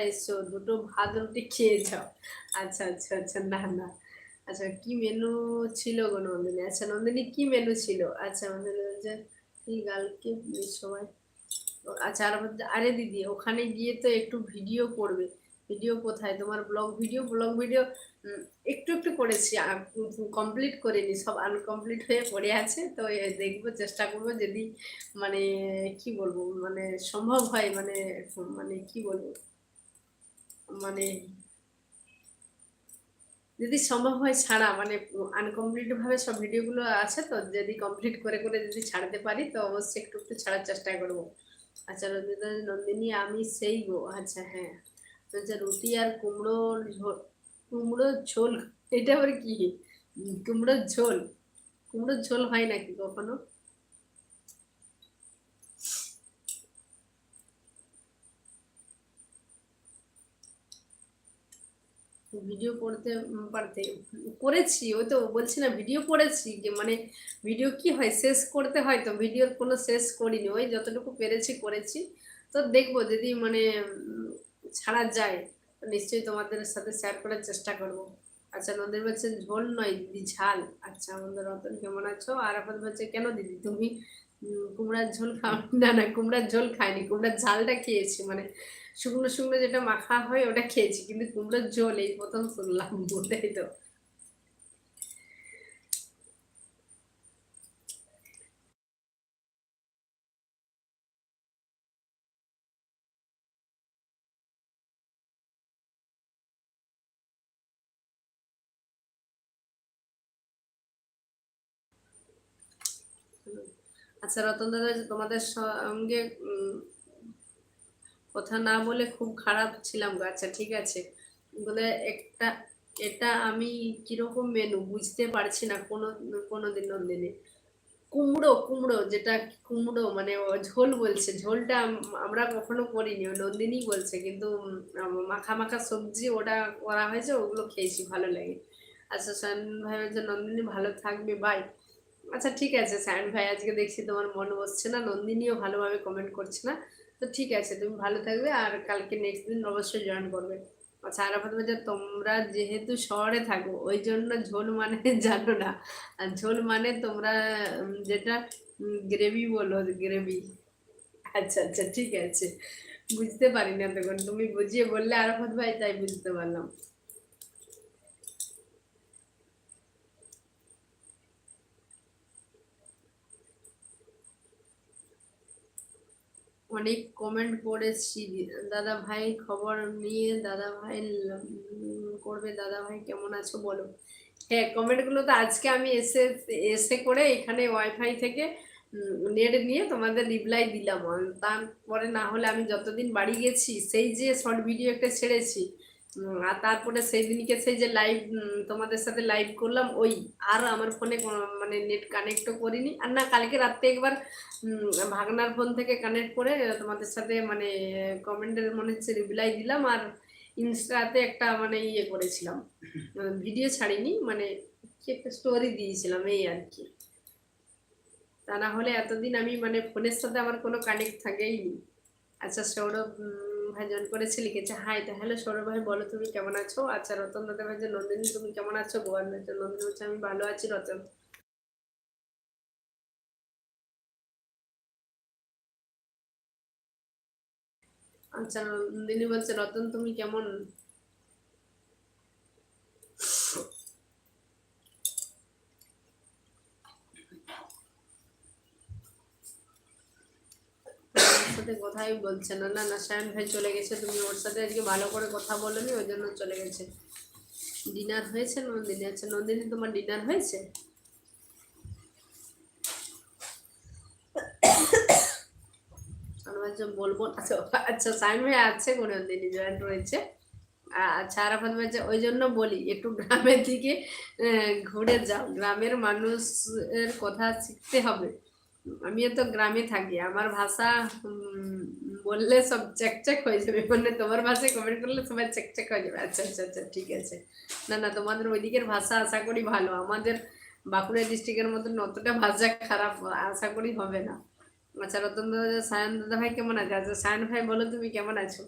এসছো, দুটো ভাত রুটি খেয়ে যাও। আচ্ছা আচ্ছা আচ্ছা, না না। আচ্ছা, কি মেনু ছিল গো নন্দিনী? আচ্ছা নন্দিনী, কি মেনু ছিল? আচ্ছা আমাদের যে কি কালকে সবাই, আচ্ছা আর আরে দিদি, ওখানে গিয়ে তো একটু ভিডিও করবে। ভিডিও কোথায় তোমার? ব্লগ ভিডিও একটু একটু করেছি, কমপ্লিট করিনি, সব আনকমপ্লিট হয়ে পড়ে আছে। তো দেখবো, চেষ্টা করবো যদি মানে কি বলবো, মানে সম্ভব হয়, মানে মানে কি বলবো, মানে যদি সম্ভব হয় ছাড়া, মানে আনকমপ্লিট ভাবে সব ভিডিওগুলো আছে, তো যদি কমপ্লিট করে করে যদি ছাড়তে পারি তো অবশ্যই একটু একটু ছাড়ার চেষ্টা করবো। আচ্ছা রঞ্জিতা নন্দিনী, আমি সেই গো। আচ্ছা হ্যাঁ, আচ্ছা রুটি আর কুমড়োর ঝোল। কুমড়োর ঝোল? এটা আবার কি? কুমড়োর ঝোল? কুমড়োর ঝোল হয় নাকি কখনো? ভিডিও করতে পারতে করেছি, ওই তো বলছি না, ভিডিও করেছি যে মানে ভিডিও কি হয়, শেষ করতে হয়, তো ভিডিওর কোনো শেষ করিনি, ওই যতটুকু পেরেছি করেছি। তো দেখবো যদি মানে ছাড়া যায় তো নিশ্চয়ই তোমাদের সাথে শেয়ার করার চেষ্টা করব। আচ্ছা নন্দিনী বলছে ঝোল নয় দিদি, ঝাল। আচ্ছা আমাদের রতন কেমন আছো? আর এখন বলছে কেন দিদি তুমি কুমড়ার ঝোল খাও? না না, কুমড়ার ঝোল খাইনি, কুমড়ার ঝালটা খেয়েছি, মানে শুকনো শুকনো যেটা মাখা হয় ওটা খেয়েছি, কিন্তু কুমড়োর ঝোল এই প্রথম শুনলাম। ওটাই তো। আচ্ছা রতন দাদা, যে তোমাদের সঙ্গে কথা না বলে খুব খারাপ ছিলাম গো। আচ্ছা ঠিক আছে, বলে একটা, এটা আমি কিরকম মেনু বুঝতে পারছি না কোনো কোনো দিন নন্দিনী। কুমড়ো কুমড়ো যেটা, কুমড়ো মানে ও ঝোল বলছে, ঝোলটা আমরা কখনো করিনি, ও নন্দিনী বলছে, কিন্তু মাখা মাখা সবজি ওটা করা হয়েছে, ওগুলো খেয়েছি, ভালো লাগে। আচ্ছা সায়ন ভাই বলছে নন্দিনী ভালো থাকবে, বাই। আচ্ছা ঠিক আছে সায়ন ভাই, আজকে দেখছি তোমার মন বসছে না, নন্দিনীও ভালোভাবে কমেন্ট করছে না। তো ঠিক আছে, তুমি ভালো থাকবে, আর কালকে নেক্সট দিন অবশ্যই জয়েন করবে। আচ্ছা আরাফাত বলছে তোমরা যেহেতু শহরে থাকো ওই জন্য ঝোল মানে জানো না, আর ঝোল মানে তোমরা যেটা গ্রেভি বলো, গ্রেভি। আচ্ছা আচ্ছা ঠিক আছে, বুঝতে পারি না তখন, তুমি বুঝিয়ে বললে আরাফাত ভাই, তাই বুঝতে পারলাম। অনেক কমেন্ট পড়েছি, দাদা ভাই খবর নিয়ে, দাদা ভাই করবে, দাদা ভাই কেমন আছো বলো। হ্যাঁ, কমেন্টগুলো তো আজকে আমি এসে এসে করে এখানে ওয়াইফাই থেকে নেট নিয়ে তোমাদের রিপ্লাই দিলাম। তারপরে না হলে আমি যতদিন বাড়ি গেছি, সেই যে শর্ট ভিডিও একটা ছেড়েছি, আর তারপরে সেই দিনকে সেই যে লাইভ, তোমাদের সাথে লাইভ করলাম, ওই আর আমার ফোনে মানে নেট কানেক্টও করিনি, আর না কালকে রাত্রে একবার ভাগনার ফোন থেকে কানেক্ট করে তোমাদের সাথে মানে কমেন্টের মনে হচ্ছে রিপ্লাই দিলাম, আর ইনস্টাতে একটা মানে ইয়ে করেছিলাম, ভিডিও ছাড়িনি, মানে কি একটা স্টোরি দিয়েছিলাম, এই আর কি। তা না হলে এতদিন আমি মানে ফোনের সাথে আমার কোনো কানেক্ট থাকেই নি। আচ্ছা সৌরভ ভাই জন করেছে, লিখেছে হাই, তাহলে সৌরভ ভাই বলো তুমি কেমন আছো? আচ্ছা রতন দাদা ভাই যে নন্দিনী তুমি কেমন আছো? গোয়ান নন্দিনী বলছে আমি ভালো আছি রতন। আচ্ছা নন্দিনী বলছে রতন তুমি কেমন? আমার সাথে কথাই বলছে না। না না, সায়ন ভাই চলে গেছে, তুমি ওর সাথে আজকে ভালো করে কথা বলোনি, ওই জন্য চলে গেছে। ডিনার হয়েছে নন্দিনী? আচ্ছা নন্দিনী তোমার ডিনার হয়েছে? আমরা যে বলবো আচ্ছা। আচ্ছা সায়ন ভাই আছে কোনো নন্দিনী জয়েন্ট রয়েছে। আচ্ছা আরাফাত ভাই যে ওই জন্য বলি একটু গ্রামের দিকে ঘুরে যাও, গ্রামের মানুষের কথা শিখতে হবে। আমিও তো গ্রামে থাকি, আমার ভাষা বললে সব চেকচেক হয়ে যাবে, মানে তোমার ভাষায় কমেন্ট করলে সবাই চেকচেক হয়ে যাবে। আচ্ছা আচ্ছা আচ্ছা ঠিক আছে। না না, তোমাদের ওইদিকের ভাষা আশা করি ভালো, আমাদের বাঁকুড়া ডিস্ট্রিক্টের মতন অতটা ভাষা খারাপ আশা করি হবে না। আচ্ছা রতন দাদা, সায়ন দাদা ভাই কেমন আছে? আচ্ছা সায়ন ভাই বলো তুমি কেমন আছো?